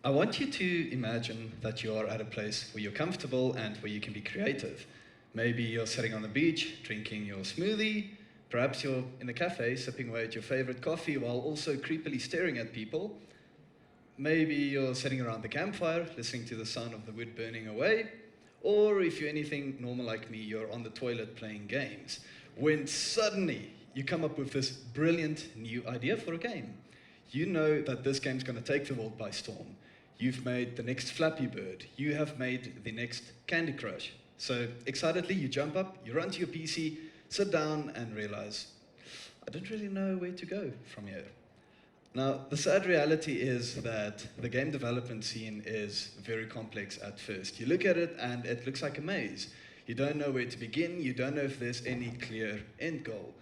I want you to imagine that you are at a place where you're comfortable and where you can be creative. Maybe you're sitting on the beach, drinking your smoothie. Perhaps you're in a cafe, sipping away at your favorite coffee while also creepily staring at people. Maybe you're sitting around the campfire, listening to the sound of the wood burning away. Or if you're anything normal like me, you're on the toilet playing games. When suddenly you come up with this brilliant new idea for a game. You know that this game's going to take the world by storm. You've made the next Flappy Bird. You have made the next Candy Crush. So excitedly, you jump up, you run to your PC, sit down, and realize, I don't really know where to go from here. Now, the sad reality is that the game development scene is very complex at first. You look at it, and it looks like a maze. You don't know where to begin. You don't know if there's any clear end goal.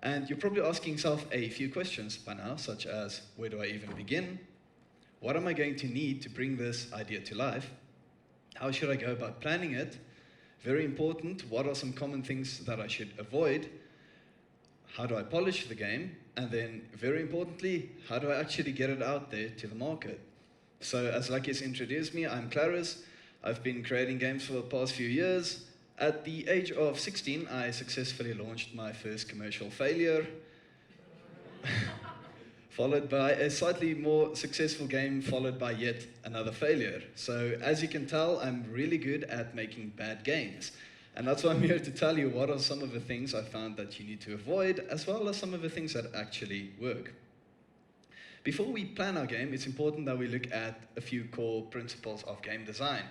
And you're probably asking yourself a few questions by now, such as, where do I even begin? What am I going to need to bring this idea to life? How should I go about planning it? Very important, what are some common things that I should avoid? How do I polish the game? And then, very importantly, how do I actually get it out there to the market? So, as Lucky has introduced me, I'm Claris. I've been creating games for the past few years. At the age of 16, I successfully launched my first commercial failure. Followed by a slightly more successful game, followed by yet another failure. So as you can tell, I'm really good at making bad games. And that's why I'm here to tell you what are some of the things I found that you need to avoid, as well as some of the things that actually work. Before we plan our game, it's important that we look at a few core principles of game design.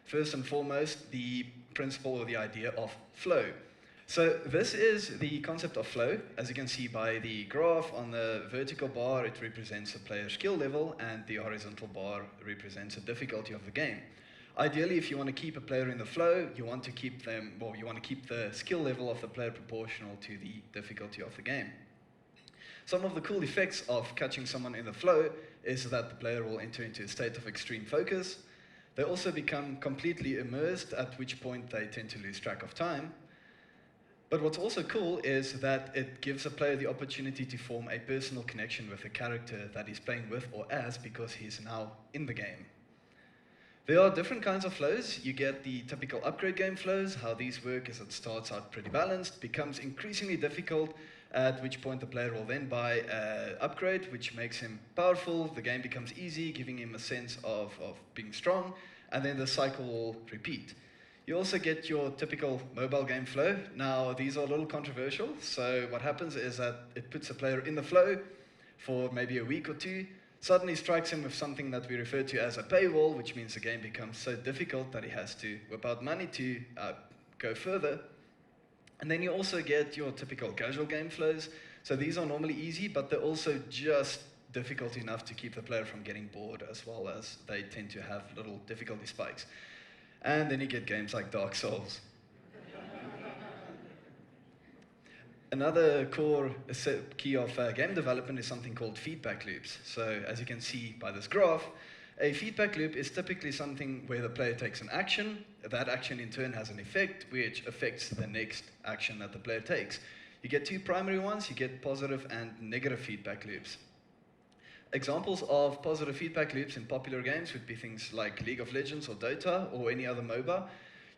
First and foremost, the principle or the idea of flow. So this is the concept of flow. As you can see by the graph on the vertical bar, it represents a player's skill level, and the horizontal bar represents the difficulty of the game. Ideally, if you want to keep a player in the flow, you want to keep the skill level of the player proportional to the difficulty of the game. Some of the cool effects of catching someone in the flow is that the player will enter into a state of extreme focus. They also become completely immersed, at which point they tend to lose track of time. But what's also cool is that it gives a player the opportunity to form a personal connection with the character that he's playing with or as, because he's now in the game. There are different kinds of flows. You get the typical upgrade game flows. How these work is it starts out pretty balanced, becomes increasingly difficult, at which point the player will then buy an upgrade, which makes him powerful. The game becomes easy, giving him a sense of being strong, and then the cycle will repeat. You also get your typical mobile game flow. Now, these are a little controversial, so what happens is that it puts a player in the flow for maybe a week or two, suddenly strikes him with something that we refer to as a paywall, which means the game becomes so difficult that he has to whip out money to go further. And then you also get your typical casual game flows. So these are normally easy, but they're also just difficult enough to keep the player from getting bored, as well as they tend to have little difficulty spikes. And then you get games like Dark Souls. Another core key of game development is something called feedback loops. So as you can see by this graph, a feedback loop is typically something where the player takes an action. That action in turn has an effect, which affects the next action that the player takes. You get two primary ones. You get positive and negative feedback loops. Examples of positive feedback loops in popular games would be things like League of Legends or Dota or any other MOBA.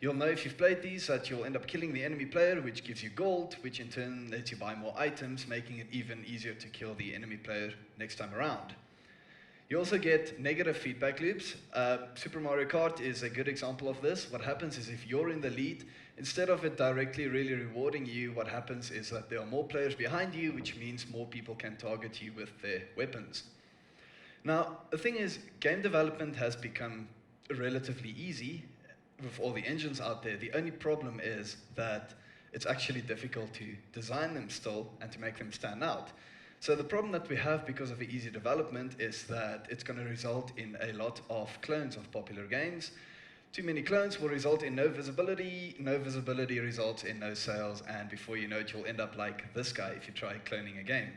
You'll know if you've played these that you'll end up killing the enemy player, which gives you gold, which in turn lets you buy more items, making it even easier to kill the enemy player next time around. You also get negative feedback loops. Super Mario Kart is a good example of this. What happens is if you're in the lead, instead of it directly really rewarding you, what happens is that there are more players behind you, which means more people can target you with their weapons. Now, the thing is, game development has become relatively easy with all the engines out there. The only problem is that it's actually difficult to design them still and to make them stand out. So the problem that we have because of the easy development is that it's going to result in a lot of clones of popular games. Too many clones will result in no visibility. No visibility results in no sales, and before you know it, you'll end up like this guy if you try cloning a game.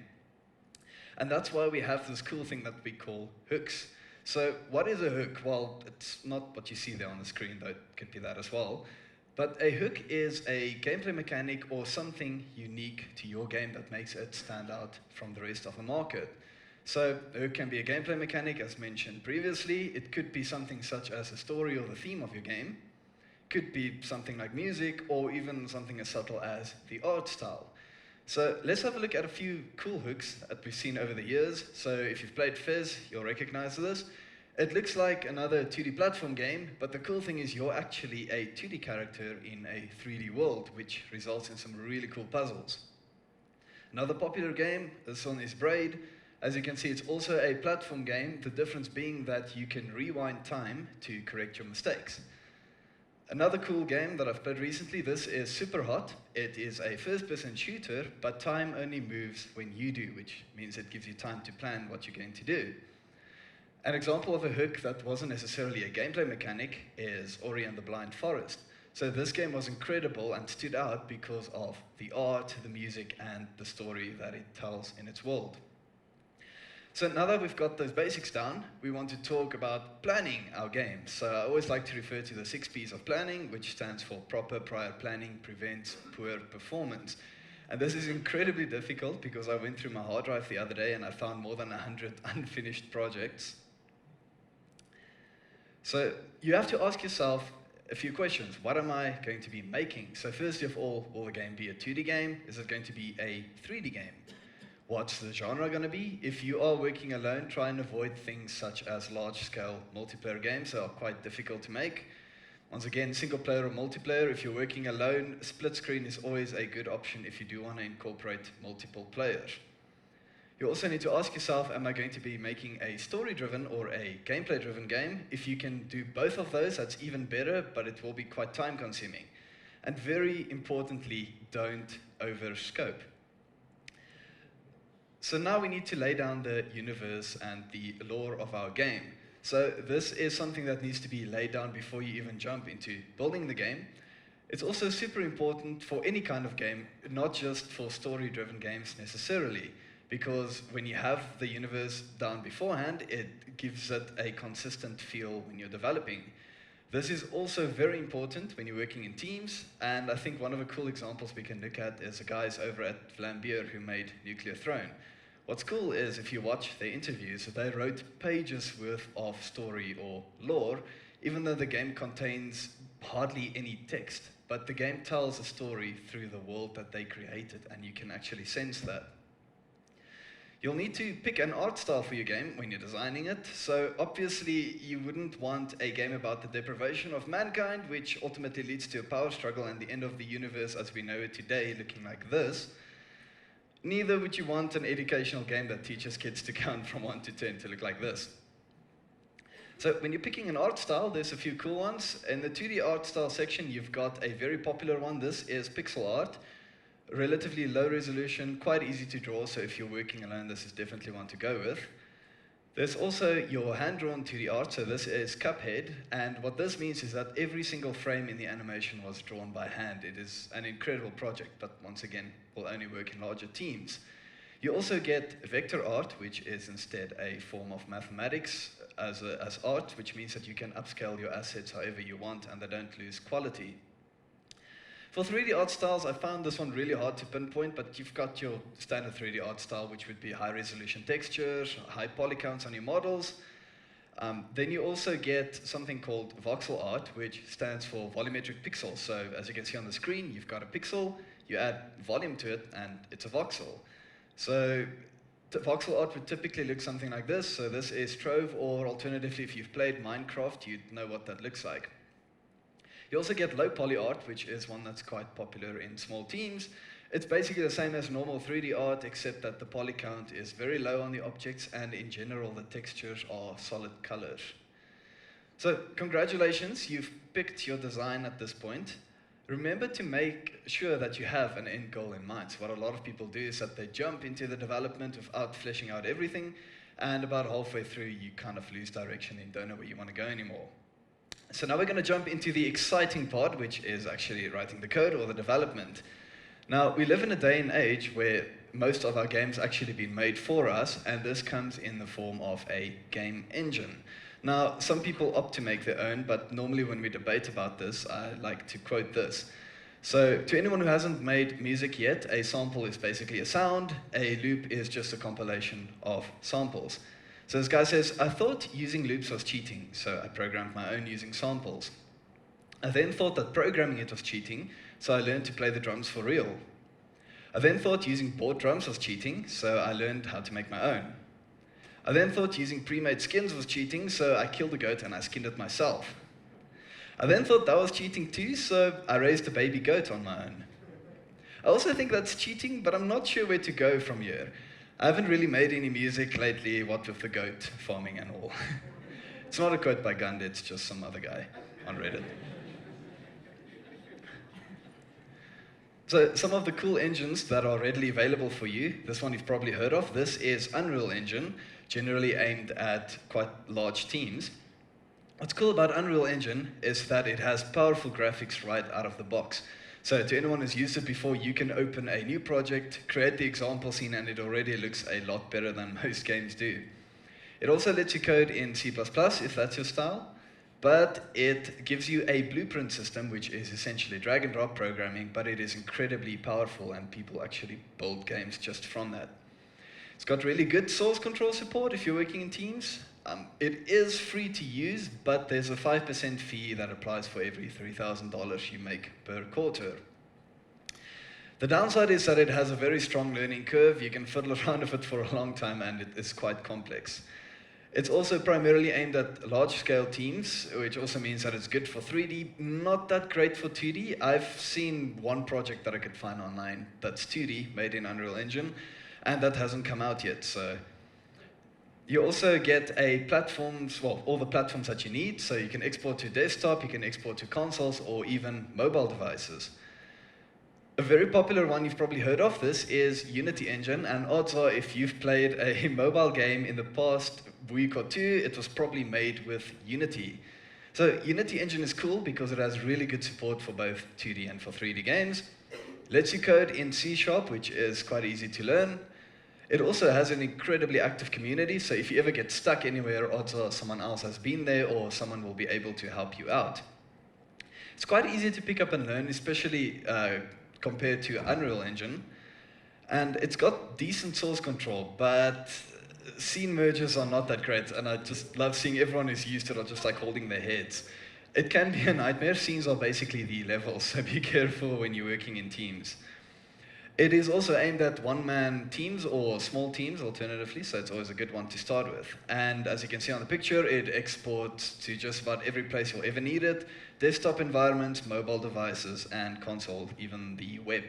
And that's why we have this cool thing that we call hooks. So what is a hook? Well, it's not what you see there on the screen, though it could be that as well. But a hook is a gameplay mechanic or something unique to your game that makes it stand out from the rest of the market. So a hook can be a gameplay mechanic, as mentioned previously. It could be something such as a story or the theme of your game. Could be something like music, or even something as subtle as the art style. So let's have a look at a few cool hooks that we've seen over the years. So if you've played Fizz, you'll recognize this. It looks like another 2D platform game, but the cool thing is you're actually a 2D character in a 3D world, which results in some really cool puzzles. Another popular game, this one is Braid. As you can see, it's also a platform game, the difference being that you can rewind time to correct your mistakes. Another cool game that I've played recently, this is Super Hot. It is a first-person shooter, but time only moves when you do, which means it gives you time to plan what you're going to do. An example of a hook that wasn't necessarily a gameplay mechanic is Ori and the Blind Forest. So this game was incredible and stood out because of the art, the music, and the story that it tells in its world. So now that we've got those basics down, we want to talk about planning our games. So I always like to refer to the 6 P's of planning, which stands for proper prior planning prevents poor performance. And this is incredibly difficult because I went through my hard drive the other day and I found more than 100 unfinished projects. So you have to ask yourself a few questions. What am I going to be making? So first of all, will the game be a 2D game? Is it going to be a 3D game? What's the genre going to be? If you are working alone, try and avoid things such as large-scale multiplayer games that are quite difficult to make. Once again, single-player or multiplayer. If you're working alone, split screen is always a good option if you do want to incorporate multiple players. You also need to ask yourself, am I going to be making a story-driven or a gameplay-driven game? If you can do both of those, that's even better, but it will be quite time-consuming. And very importantly, don't overscope. So now we need to lay down the universe and the lore of our game. So this is something that needs to be laid down before you even jump into building the game. It's also super important for any kind of game, not just for story-driven games necessarily, because when you have the universe down beforehand, it gives it a consistent feel when you're developing. This is also very important when you're working in teams, and I think one of the cool examples we can look at is the guys over at Vlambeer who made Nuclear Throne. What's cool is if you watch their interviews, they wrote pages worth of story or lore, even though the game contains hardly any text. But the game tells a story through the world that they created, and you can actually sense that. You'll need to pick an art style for your game when you're designing it. So obviously, you wouldn't want a game about the deprivation of mankind, which ultimately leads to a power struggle and the end of the universe as we know it today, looking like this. Neither would you want an educational game that teaches kids to count from 1 to 10 to look like this. So when you're picking an art style, there's a few cool ones. In the 2D art style section, you've got a very popular one. This is pixel art. Relatively low resolution, quite easy to draw, so if you're working alone, this is definitely one to go with. There's also your hand-drawn 2D art, so this is Cuphead, and what this means is that every single frame in the animation was drawn by hand. It is an incredible project, but once again, will only work in larger teams. You also get vector art, which is instead a form of mathematics as art, which means that you can upscale your assets however you want, and they don't lose quality. For 3D art styles, I found this one really hard to pinpoint, but you've got your standard 3D art style, which would be high-resolution textures, high poly counts on your models. Then you also get something called voxel art, which stands for volumetric pixels. So as you can see on the screen, you've got a pixel, you add volume to it, and it's a voxel. So voxel art would typically look something like this. So this is Trove, or alternatively, if you've played Minecraft, you'd know what that looks like. You also get low poly art, which is one that's quite popular in small teams. It's basically the same as normal 3D art, except that the poly count is very low on the objects, and in general, the textures are solid colors. So congratulations, you've picked your design at this point. Remember to make sure that you have an end goal in mind. So what a lot of people do is that they jump into the development without fleshing out everything, and about halfway through, you kind of lose direction and don't know where you want to go anymore. So now we're going to jump into the exciting part, which is actually writing the code or the development. Now, we live in a day and age where most of our games actually been made for us, and this comes in the form of a game engine. Now, some people opt to make their own, but normally when we debate about this, I like to quote this. So to anyone who hasn't made music yet, a sample is basically a sound, a loop is just a compilation of samples. So this guy says, I thought using loops was cheating, so I programmed my own using samples. I then thought that programming it was cheating, so I learned to play the drums for real. I then thought using board drums was cheating, so I learned how to make my own. I then thought using pre-made skins was cheating, so I killed a goat and I skinned it myself. I then thought that was cheating too, so I raised a baby goat on my own. I also think that's cheating, but I'm not sure where to go from here. I haven't really made any music lately, what with the goat farming and all. It's not a quote by Gandhi, it's just some other guy on Reddit. So some of the cool engines that are readily available for you, this one you've probably heard of, this is Unreal Engine, generally aimed at quite large teams. What's cool about Unreal Engine is that it has powerful graphics right out of the box. So to anyone who's used it before, you can open a new project, create the example scene, and it already looks a lot better than most games do. It also lets you code in C++ if that's your style, but it gives you a blueprint system, which is essentially drag and drop programming, but it is incredibly powerful, and people actually build games just from that. It's got really good source control support if you're working in teams. It is free to use, but there's a 5% fee that applies for every $3,000 you make per quarter. The downside is that it has a very strong learning curve. You can fiddle around with it for a long time, and it is quite complex. It's also primarily aimed at large-scale teams, which also means that it's good for 3D, not that great for 2D. I've seen one project that I could find online that's 2D, made in Unreal Engine, and that hasn't come out yet, so. You also get all the platforms that you need, so you can export to desktop, you can export to consoles, or even mobile devices. A very popular one you've probably heard of this is Unity Engine, and odds are if you've played a mobile game in the past week or two, it was probably made with Unity. So Unity Engine is cool because it has really good support for both 2D and for 3D games. Lets you code in C#, which is quite easy to learn. It also has an incredibly active community, so if you ever get stuck anywhere, odds are someone else has been there or someone will be able to help you out. It's quite easy to pick up and learn, especially compared to Unreal Engine. And it's got decent source control, but scene mergers are not that great, and I just love seeing everyone who's used it are just like holding their heads. It can be a nightmare. Scenes are basically the levels, so be careful when you're working in teams. It is also aimed at one-man teams or small teams alternatively, so it's always a good one to start with. And as you can see on the picture, it exports to just about every place you'll ever need it, desktop environments, mobile devices, and console, even the web.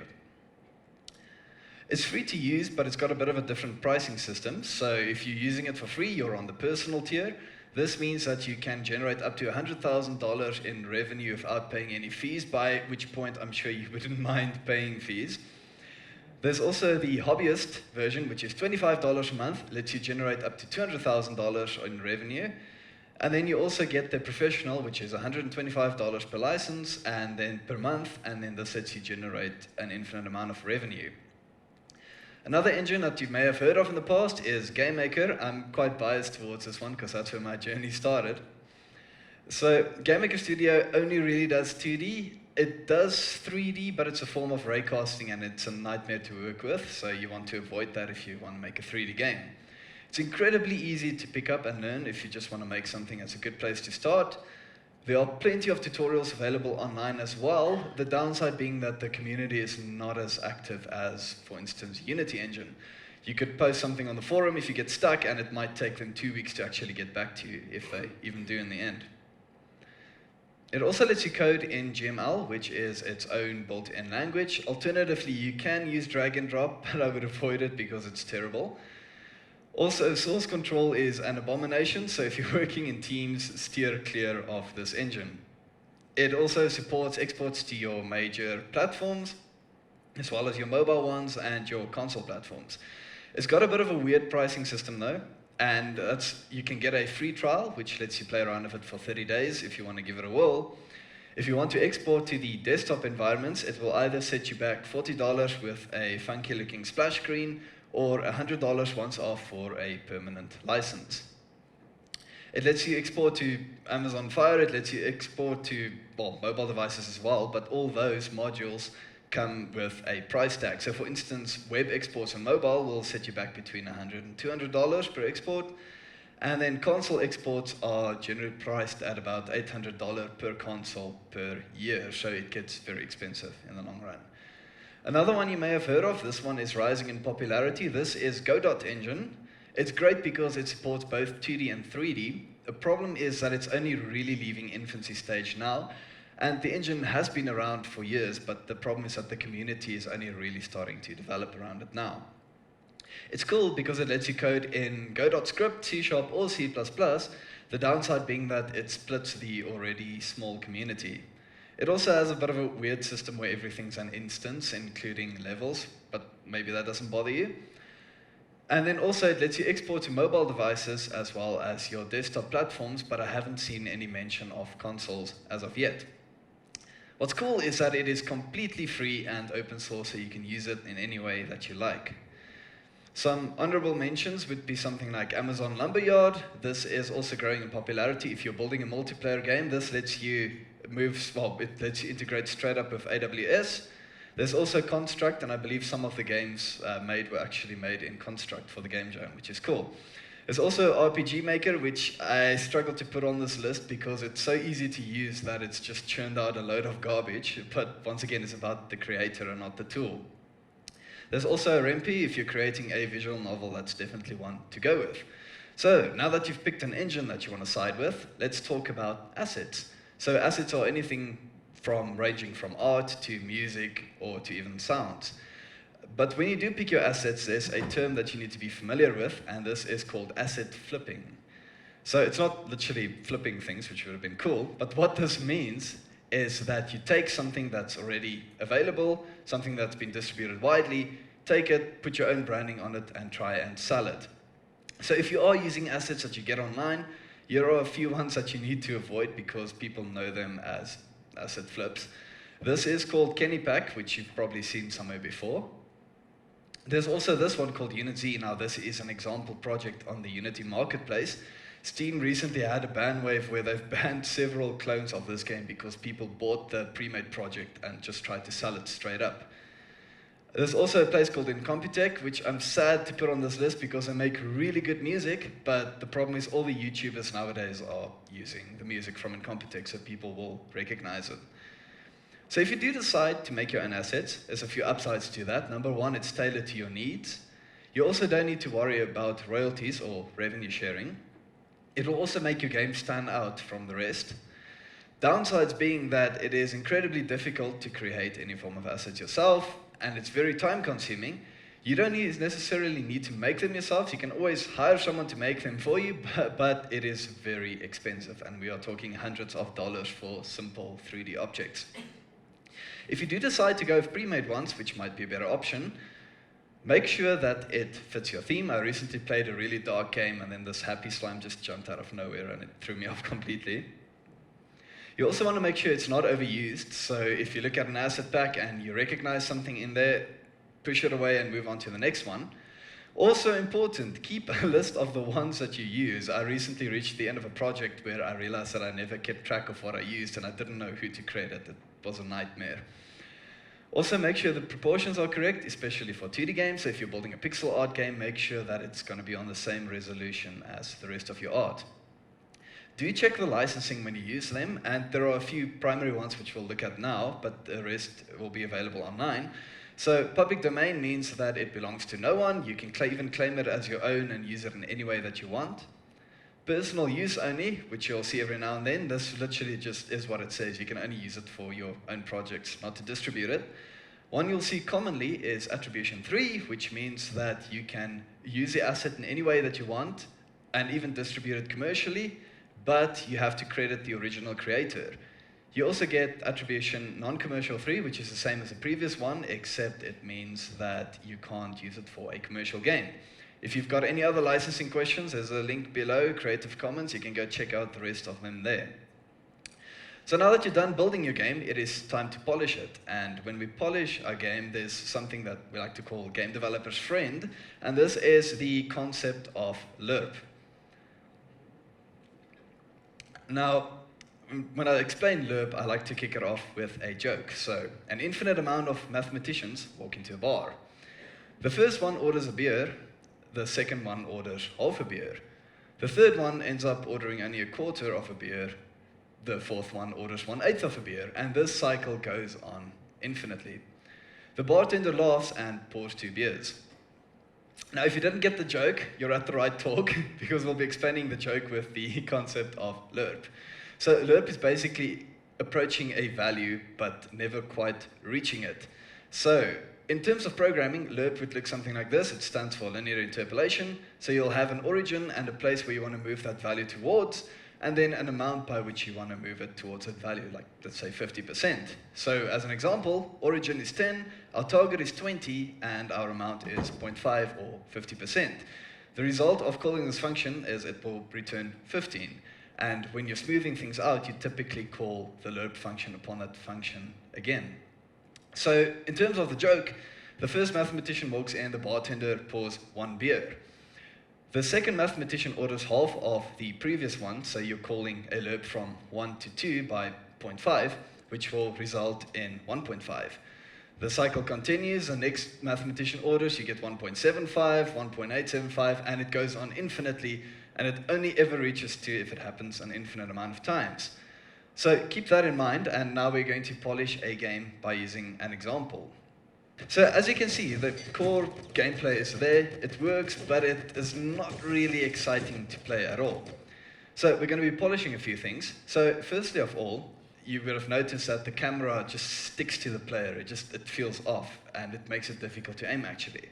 It's free to use, but it's got a bit of a different pricing system. So if you're using it for free, you're on the personal tier. This means that you can generate up to $100,000 in revenue without paying any fees, by which point I'm sure you wouldn't mind paying fees. There's also the hobbyist version, which is $25 a month, lets you generate up to $200,000 in revenue. And then you also get the professional, which is $125 per license, and then per month, and then this lets you generate an infinite amount of revenue. Another engine that you may have heard of in the past is GameMaker. I'm quite biased towards this one because that's where my journey started. So GameMaker Studio only really does 2D. It does 3D, but it's a form of raycasting, and it's a nightmare to work with, so you want to avoid that if you want to make a 3D game. It's incredibly easy to pick up and learn if you just want to make something. It's a good place to start. There are plenty of tutorials available online as well, the downside being that the community is not as active as, for instance, Unity Engine. You could post something on the forum if you get stuck, and it might take them 2 weeks to actually get back to you, if they even do in the end. It also lets you code in GML, which is its own built-in language. Alternatively, you can use drag and drop, but I would avoid it because it's terrible. Also, source control is an abomination, so if you're working in teams, steer clear of this engine. It also supports exports to your major platforms, as well as your mobile ones and your console platforms. It's got a bit of a weird pricing system though, and you can get a free trial, which lets you play around with it for 30 days if you want to give it a whirl. If you want to export to the desktop environments, it will either set you back $40 with a funky looking splash screen, or $100 once off for a permanent license. It lets you export to Amazon Fire, it lets you export to, well, mobile devices as well, but all those modules come with a price tag. So for instance, web exports on mobile will set you back between $100 and $200 per export, and then console exports are generally priced at about $800 per console per year, so it gets very expensive in the long run. Another one you may have heard of, this one is rising in popularity, this is Godot engine. It's great because it supports both 2D and 3D. The problem is that it's only really leaving infancy stage now, and the engine has been around for years, but the problem is that the community is only really starting to develop around it now. It's cool because it lets you code in Godot script, C# or C++, the downside being that it splits the already small community. It also has a bit of a weird system where everything's an instance, including levels, but maybe that doesn't bother you. And then also it lets you export to mobile devices as well as your desktop platforms, but I haven't seen any mention of consoles as of yet. What's cool is that it is completely free and open source, so you can use it in any way that you like. Some honorable mentions would be something like Amazon Lumberyard. This is also growing in popularity. If you're building a multiplayer game, this lets you it lets you integrate straight up with AWS. There's also Construct, and I believe some of the games made were actually made in Construct for the game jam, which is cool. There's also RPG Maker, which I struggle to put on this list because it's so easy to use that it's just churned out a load of garbage. But once again, it's about the creator and not the tool. There's also Rempi. If you're creating a visual novel, that's definitely one to go with. So now that you've picked an engine that you want to side with, let's talk about assets. So assets are anything ranging from art to music or to even sounds. But when you do pick your assets, there's a term that you need to be familiar with, and this is called asset flipping. So it's not literally flipping things, which would have been cool, but what this means is that you take something that's already available, something that's been distributed widely, take it, put your own branding on it, and try and sell it. So if you are using assets that you get online, here are a few ones that you need to avoid because people know them as asset flips. This is called KennyPack, which you've probably seen somewhere before. There's also this one called Unity. Now this is an example project on the Unity marketplace. Steam recently had a ban wave where they've banned several clones of this game because people bought the pre-made project and just tried to sell it straight up. There's also a place called Incompetech, which I'm sad to put on this list because they make really good music, but the problem is all the YouTubers nowadays are using the music from Incompetech, so people will recognize it. So if you do decide to make your own assets, there's a few upsides to that. Number one, it's tailored to your needs. You also don't need to worry about royalties or revenue sharing. It will also make your game stand out from the rest. Downsides being that it is incredibly difficult to create any form of assets yourself, and it's very time consuming. You don't necessarily need to make them yourself. You can always hire someone to make them for you, but it is very expensive, and we are talking hundreds of dollars for simple 3D objects. If you do decide to go with pre-made ones, which might be a better option, make sure that it fits your theme. I recently played a really dark game, and then this happy slime just jumped out of nowhere, and it threw me off completely. You also want to make sure it's not overused, so if you look at an asset pack and you recognize something in there, push it away and move on to the next one. Also important, keep a list of the ones that you use. I recently reached the end of a project where I realized that I never kept track of what I used and I didn't know who to credit. It was a nightmare. Also make sure the proportions are correct, especially for 2D games. So if you're building a pixel art game, make sure that it's going to be on the same resolution as the rest of your art. Do check the licensing when you use them, and there are a few primary ones which we'll look at now, but the rest will be available online. So public domain means that it belongs to no one. You can even claim it as your own and use it in any way that you want. Personal use only, which you'll see every now and then. This literally just is what it says. You can only use it for your own projects, not to distribute it. One you'll see commonly is attribution 3, which means that you can use the asset in any way that you want and even distribute it commercially, but you have to credit the original creator. You also get attribution non-commercial 3, which is the same as the previous one, except it means that you can't use it for a commercial game. If you've got any other licensing questions, there's a link below, Creative Commons. You can go check out the rest of them there. So now that you're done building your game, it is time to polish it. And when we polish our game, there's something that we like to call game developer's friend, and this is the concept of lerp. Now, when I explain lerp, I like to kick it off with a joke. So, an infinite amount of mathematicians walk into a bar. The first one orders a beer, the second one orders half a beer. The third one ends up ordering only a quarter of a beer, the fourth one orders 1/8 of a beer, and this cycle goes on infinitely. The bartender laughs and pours 2 beers. Now, if you didn't get the joke, you're at the right talk, because we'll be explaining the joke with the concept of lerp. So lerp is basically approaching a value, but never quite reaching it. So in terms of programming, lerp would look something like this. It stands for linear interpolation. So you'll have an origin and a place where you want to move that value towards, and then an amount by which you want to move it towards that value, like let's say 50%. So as an example, origin is 10, our target is 20, and our amount is 0.5 or 50%. The result of calling this function is it will return 15. And when you're smoothing things out, you typically call the lerp function upon that function again. So in terms of the joke, the first mathematician walks in, the bartender pours 1 beer. The second mathematician orders half of the previous one, so you're calling a lerp from 1 to 2 by 0.5, which will result in 1.5. The cycle continues, the next mathematician orders, you get 1.75, 1.875, and it goes on infinitely, and it only ever reaches 2 if it happens an infinite amount of times. So keep that in mind, and now we're going to polish a game by using an example. So as you can see, the core gameplay is there, it works, but it is not really exciting to play at all. So we're going to be polishing a few things. So firstly of all, you will have noticed that the camera just sticks to the player, it feels off, and it makes it difficult to aim actually.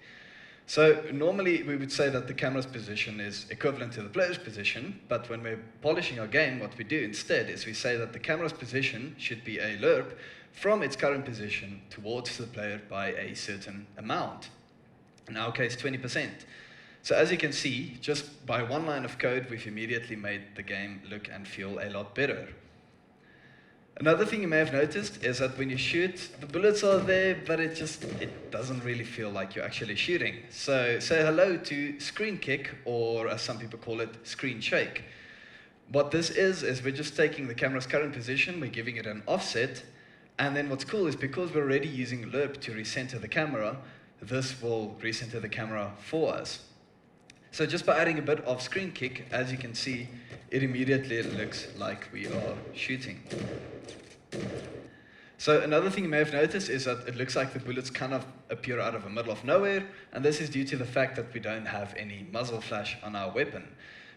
So normally we would say that the camera's position is equivalent to the player's position, but when we're polishing our game, what we do instead is we say that the camera's position should be a lerp from its current position towards the player by a certain amount. In our case, 20%. So as you can see, just by one line of code, we've immediately made the game look and feel a lot better. Another thing you may have noticed is that when you shoot, the bullets are there, but it doesn't really feel like you're actually shooting. So say hello to screen kick, or as some people call it, screen shake. What this is we're just taking the camera's current position, we're giving it an offset, and then what's cool is because we're already using lerp to recenter the camera, this will recenter the camera for us. So just by adding a bit of screen kick, as you can see, it immediately looks like we are shooting. So another thing you may have noticed is that it looks like the bullets kind of appear out of the middle of nowhere, and this is due to the fact that we don't have any muzzle flash on our weapon.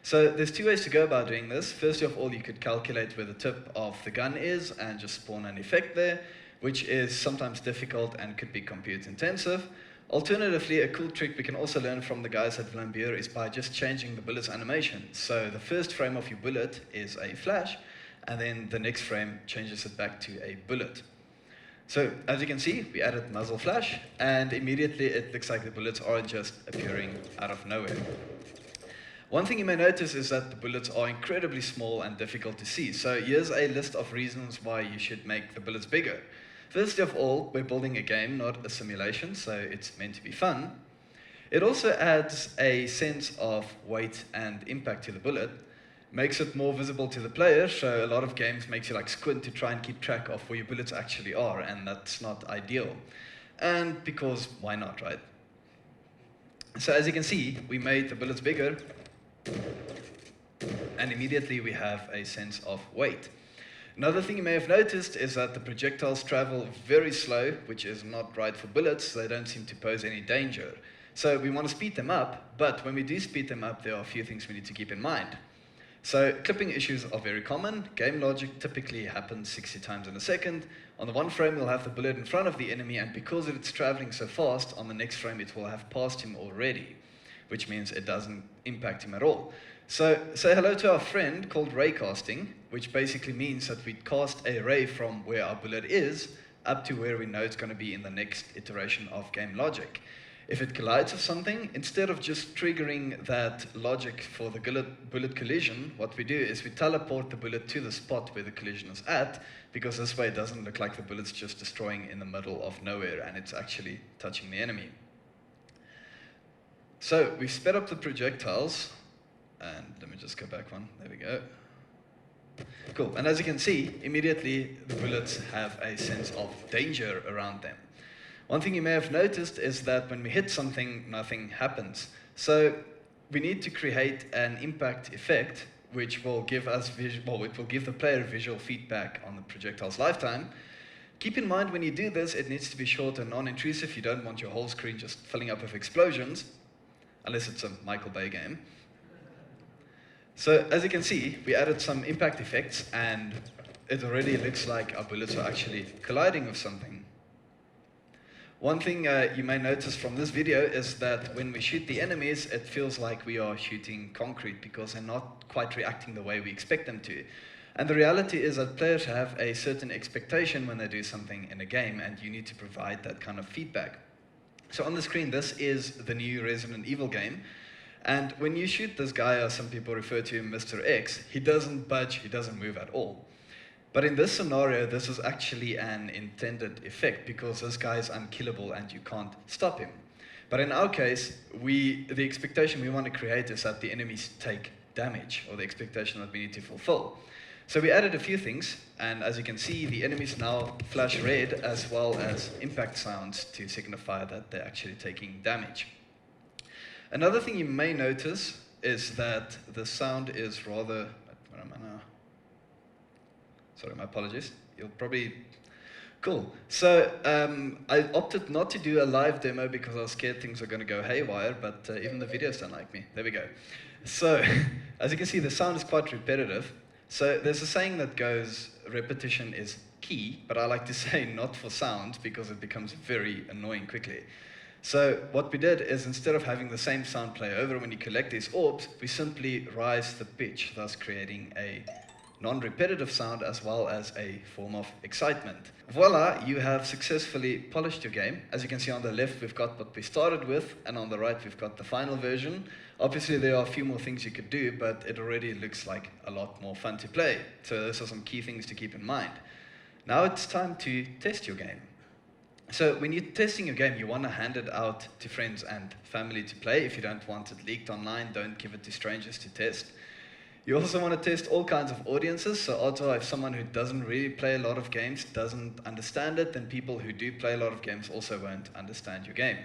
So there's 2 ways to go about doing this. First of all, you could calculate where the tip of the gun is and just spawn an effect there, which is sometimes difficult and could be compute intensive. Alternatively, a cool trick we can also learn from the guys at Vlambeer is by just changing the bullet's animation. So the first frame of your bullet is a flash, and then the next frame changes it back to a bullet. So as you can see, we added Muzzle Flash, and immediately it looks like the bullets aren't just appearing out of nowhere. One thing you may notice is that the bullets are incredibly small and difficult to see. So here's a list of reasons why you should make the bullets bigger. First of all, we're building a game, not a simulation, so it's meant to be fun. It also adds a sense of weight and impact to the bullet, makes it more visible to the player, so a lot of games makes you like squint to try and keep track of where your bullets actually are, and that's not ideal. And because why not, right? So as you can see, we made the bullets bigger, and immediately we have a sense of weight. Another thing you may have noticed is that the projectiles travel very slow, which is not right for bullets. They don't seem to pose any danger. So we want to speed them up, but when we do speed them up, there are a few things we need to keep in mind. So clipping issues are very common. Game logic typically happens 60 times in a second. On the one frame, you'll have the bullet in front of the enemy, and because it's traveling so fast, on the next frame, it will have passed him already, which means it doesn't impact him at all. So say hello to our friend called raycasting, which basically means that we cast a ray from where our bullet is up to where we know it's going to be in the next iteration of game logic. If it collides with something, instead of just triggering that logic for the bullet collision, what we do is we teleport the bullet to the spot where the collision is at, because this way it doesn't look like the bullet's just destroying in the middle of nowhere and it's actually touching the enemy. So we've sped up the projectiles, and let me just go back one, there we go. Cool, and as you can see, immediately the bullets have a sense of danger around them. One thing you may have noticed is that when we hit something, nothing happens. So we need to create an impact effect which will give us it will give the player visual feedback on the projectile's lifetime. Keep in mind when you do this, it needs to be short and non-intrusive. You don't want your whole screen just filling up with explosions, unless it's a Michael Bay game. So as you can see, we added some impact effects, and it already looks like our bullets are actually colliding with something. One thing you may notice from this video is that when we shoot the enemies, it feels like we are shooting concrete because they're not quite reacting the way we expect them to. And the reality is that players have a certain expectation when they do something in a game, and you need to provide that kind of feedback. So on the screen, this is the new Resident Evil game. And when you shoot this guy, or some people refer to him Mr. X, he doesn't budge, he doesn't move at all. But in this scenario, this is actually an intended effect because this guy is unkillable and you can't stop him. But in our case, the expectation we want to create is that the enemies take damage, or the expectation that we need to fulfill. So we added a few things, and as you can see, the enemies now flash red as well as impact sounds to signify that they're actually taking damage. Another thing you may notice is that the sound is rather... Where am I now? Sorry, my apologies. You'll probably... Cool. So I opted not to do a live demo because I was scared things were going to go haywire, but even the videos don't like me. There we go. So as you can see, the sound is quite repetitive. So there's a saying that goes, repetition is key, but I like to say not for sound because it becomes very annoying quickly. So what we did is, instead of having the same sound play over when you collect these orbs, we simply rise the pitch, thus creating a non-repetitive sound as well as a form of excitement. Voila, you have successfully polished your game. As you can see on the left, we've got what we started with, and on the right, we've got the final version. Obviously, there are a few more things you could do, but it already looks like a lot more fun to play. So those are some key things to keep in mind. Now it's time to test your game. So when you're testing your game, you want to hand it out to friends and family to play. If you don't want it leaked online, don't give it to strangers to test. You also want to test all kinds of audiences. So also, if someone who doesn't really play a lot of games doesn't understand it, then people who do play a lot of games also won't understand your game.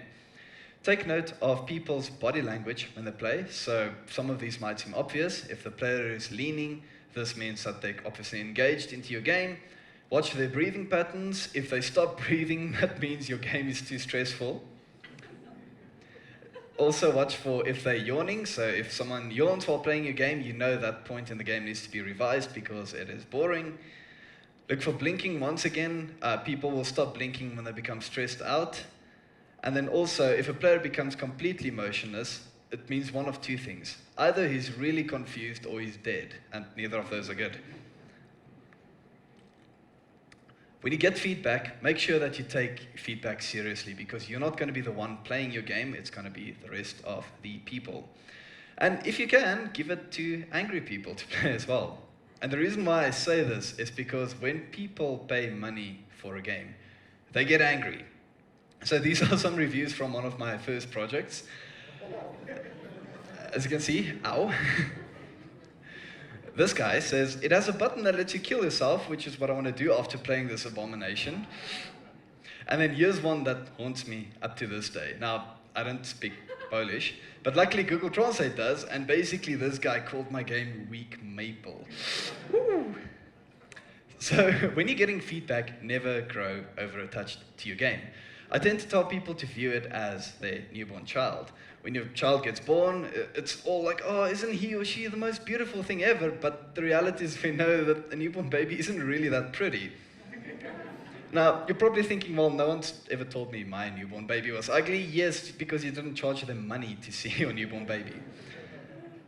Take note of people's body language when they play. So some of these might seem obvious. If the player is leaning, this means that they're obviously engaged into your game. Watch their breathing patterns. If they stop breathing, that means your game is too stressful. Also watch for if they're yawning. So if someone yawns while playing your game, you know that point in the game needs to be revised because it is boring. Look for blinking once again. People will stop blinking when they become stressed out. And then also, if a player becomes completely motionless, it means one of two things. Either he's really confused or he's dead, and neither of those are good. When you get feedback, make sure that you take feedback seriously, because you're not going to be the one playing your game, it's going to be the rest of the people. And if you can, give it to angry people to play as well. And the reason why I say this is because when people pay money for a game, they get angry. So these are some reviews from one of my first projects. As you can see, ow. This guy says, it has a button that lets you kill yourself, which is what I want to do after playing this abomination. And then here's one that haunts me up to this day. Now, I don't speak Polish, but luckily Google Translate does, and basically this guy called my game Weak Maple. Woo. So when you're getting feedback, never grow over-attached to your game. I tend to tell people to view it as their newborn child. When your child gets born, it's all like, oh, isn't he or she the most beautiful thing ever? But the reality is we know that a newborn baby isn't really that pretty. Now, you're probably thinking, well, no one's ever told me my newborn baby was ugly. Yes, because you didn't charge them money to see your newborn baby.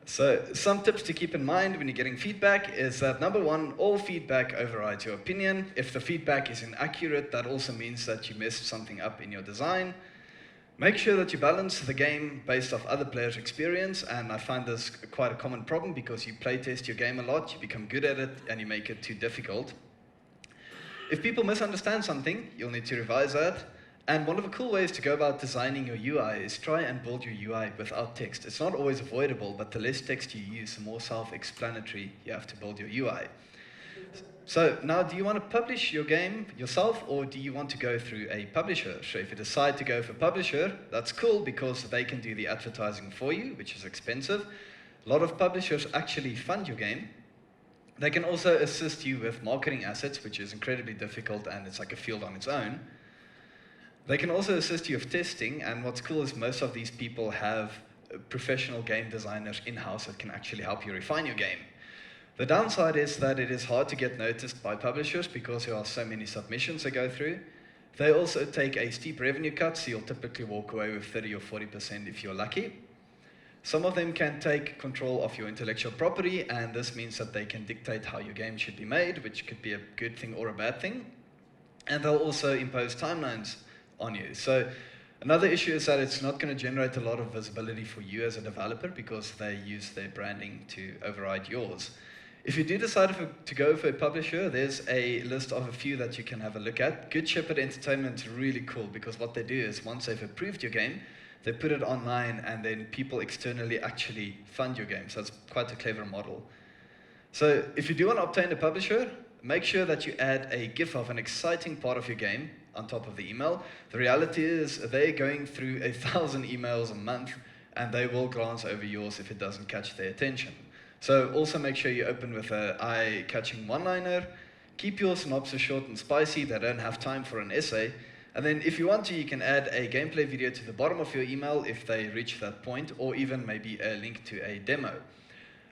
So some tips to keep in mind when you're getting feedback is that, number one, all feedback overrides your opinion. If the feedback is inaccurate, that also means that you messed something up in your design. Make sure that you balance the game based off other players' experience, and I find this quite a common problem because you playtest your game a lot, you become good at it, and you make it too difficult. If people misunderstand something, you'll need to revise that. And one of the cool ways to go about designing your UI is try and build your UI without text. It's not always avoidable, but the less text you use, the more self-explanatory you have to build your UI. So now, do you want to publish your game yourself, or do you want to go through a publisher? So if you decide to go for publisher, that's cool because they can do the advertising for you, which is expensive. A lot of publishers actually fund your game. They can also assist you with marketing assets, which is incredibly difficult, and it's like a field on its own. They can also assist you with testing, and what's cool is most of these people have professional game designers in-house that can actually help you refine your game. The downside is that it is hard to get noticed by publishers because there are so many submissions they go through. They also take a steep revenue cut, so you'll typically walk away with 30 or 40% if you're lucky. Some of them can take control of your intellectual property, and this means that they can dictate how your game should be made, which could be a good thing or a bad thing. And they'll also impose timelines on you. So another issue is that it's not going to generate a lot of visibility for you as a developer because they use their branding to override yours. If you do decide to go for a publisher, there's a list of a few that you can have a look at. Good Shepherd Entertainment is really cool because what they do is once they've approved your game, they put it online and then people externally actually fund your game. So that's quite a clever model. So if you do want to obtain a publisher, make sure that you add a GIF of an exciting part of your game on top of the email. The reality is they're going through 1,000 emails a month and they will glance over yours if it doesn't catch their attention. So also make sure you open with an eye-catching one-liner. Keep your synopsis short and spicy. They don't have time for an essay. And then if you want to, you can add a gameplay video to the bottom of your email if they reach that point, or even maybe a link to a demo.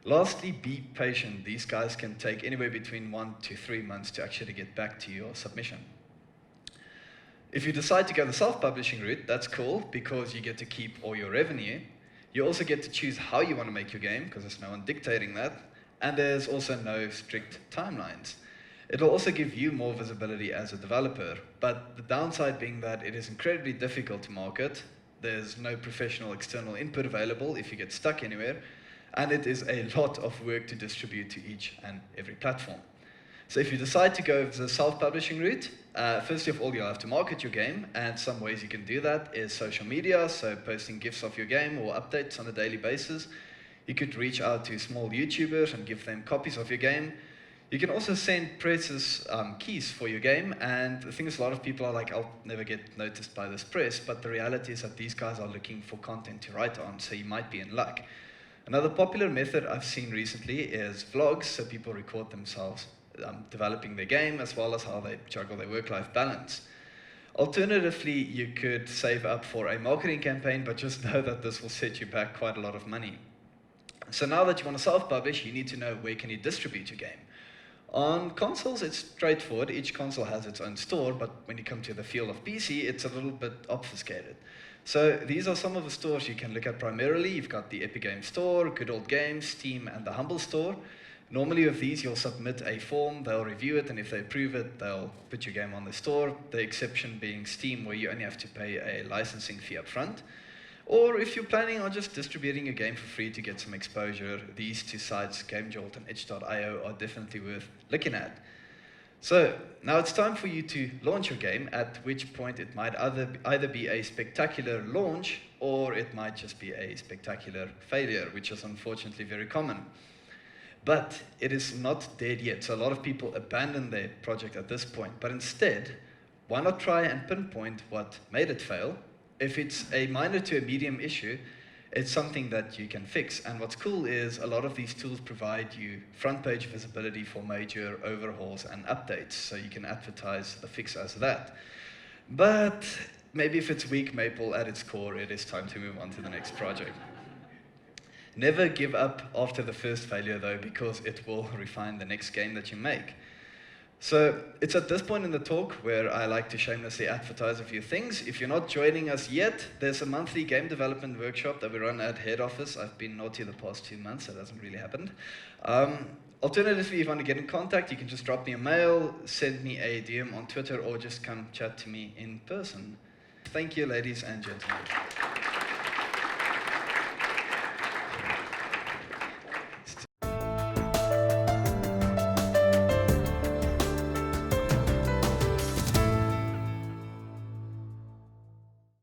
Lastly, be patient. These guys can take anywhere between 1 to 3 months to actually get back to your submission. If you decide to go the self-publishing route, that's cool because you get to keep all your revenue. You also get to choose how you want to make your game, because there's no one dictating that, and there's also no strict timelines. It'll also give you more visibility as a developer, but the downside being that it is incredibly difficult to market, there's no professional external input available if you get stuck anywhere, and it is a lot of work to distribute to each and every platform. So if you decide to go the self-publishing route, first of all, you'll have to market your game, and some ways you can do that is social media, so posting GIFs of your game or updates on a daily basis. You could reach out to small YouTubers and give them copies of your game. You can also send presses keys for your game, and the thing is a lot of people are like, I'll never get noticed by this press, but the reality is that these guys are looking for content to write on, so you might be in luck. Another popular method I've seen recently is vlogs, so people record themselves developing their game, as well as how they juggle their work-life balance. Alternatively, you could save up for a marketing campaign, but just know that this will set you back quite a lot of money. So now that you want to self-publish, you need to know where can you distribute your game. On consoles, it's straightforward. Each console has its own store, but when you come to the field of PC, it's a little bit obfuscated. So these are some of the stores you can look at primarily. You've got the Epic Games Store, Good Old Games, Steam, and the Humble Store. Normally with these, you'll submit a form, they'll review it, and if they approve it, they'll put your game on the store, the exception being Steam, where you only have to pay a licensing fee up front. Or if you're planning on just distributing your game for free to get some exposure, these two sites, GameJolt and itch.io, are definitely worth looking at. So now it's time for you to launch your game, at which point it might either be a spectacular launch, or it might just be a spectacular failure, which is unfortunately very common. But it is not dead yet, so a lot of people abandon their project at this point. But instead, why not try and pinpoint what made it fail? If it's a minor to a medium issue, it's something that you can fix. And what's cool is a lot of these tools provide you front page visibility for major overhauls and updates, so you can advertise the fix as that. But maybe if it's weak Maple at its core, it is time to move on to the next project. Never give up after the first failure, though, because it will refine the next game that you make. So it's at this point in the talk where I like to shamelessly advertise a few things. If you're not joining us yet, there's a monthly game development workshop that we run at head office. I've been naughty the past 2 months, so it hasn't really happened. Alternatively, if you want to get in contact, you can just drop me a mail, send me a DM on Twitter, or just come chat to me in person. Thank you, ladies and gentlemen.